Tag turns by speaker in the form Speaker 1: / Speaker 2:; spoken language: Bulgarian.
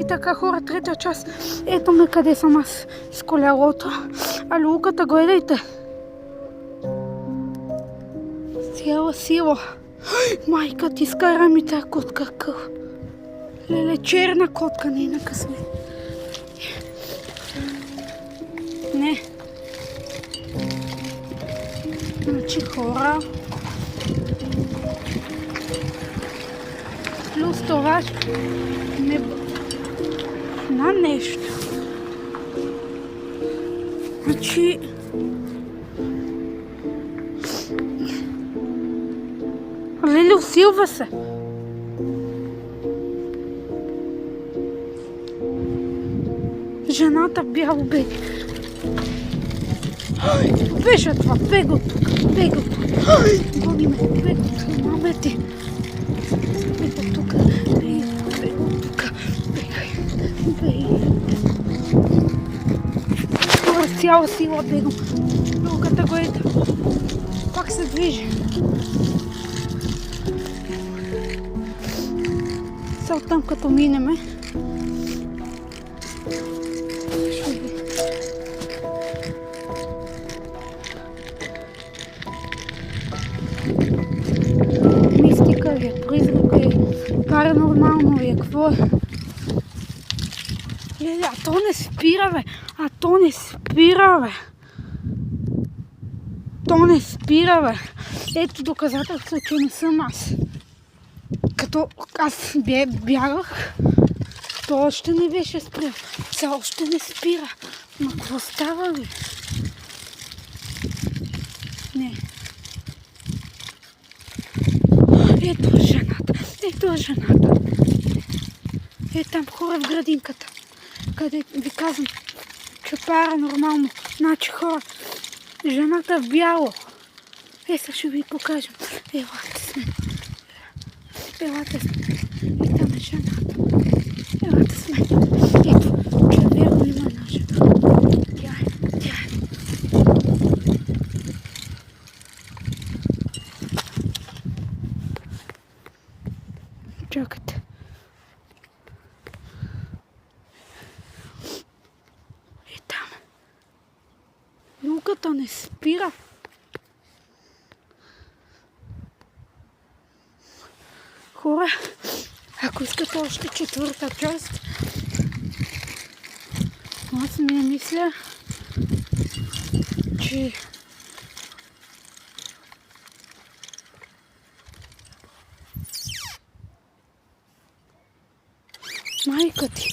Speaker 1: така хора, третия час. Ето ме къде съм аз с колелото. А люлката, гледайте. Цяла сила. Майка ти, скара ми тая котка. Леле, черна котка, не на късмет. Не. Значи хора. Плюс това не на нещо. Значи Лели, усилва се. Жената бяло беги. Беше това, бего тук, бего тук. Гони ме, бего тук, маме ти. Бего тук, бего тук, бегай, бегай. С цяла сила бегам. Люлката го ето. Пак се движи. Сега оттам като минеме. Мистика ли е, призрака ли е, паранормално ли е, какво е? Леле, а то не спира, бе! А то не спира, бе! То не спира, бе! Ето доказателство, че не съм аз. Като аз бягах, то още не беше спрял. Сега още не спира. Но какво става, бе? Не. Ето е жената. Ето е жената. Е там хора в градинката. Къде ви казвам, че паранормално. Значи хора, жената в бяло. Сега ще ви покажем. Елате с мен. Елате с мен. И там е жената. Елате с мен. Ето, червено има една жена. Тя е. Чакайте. Е там. Люлката не спира. Хора, ако искате още четвърта част, аз не мисля, че майка ти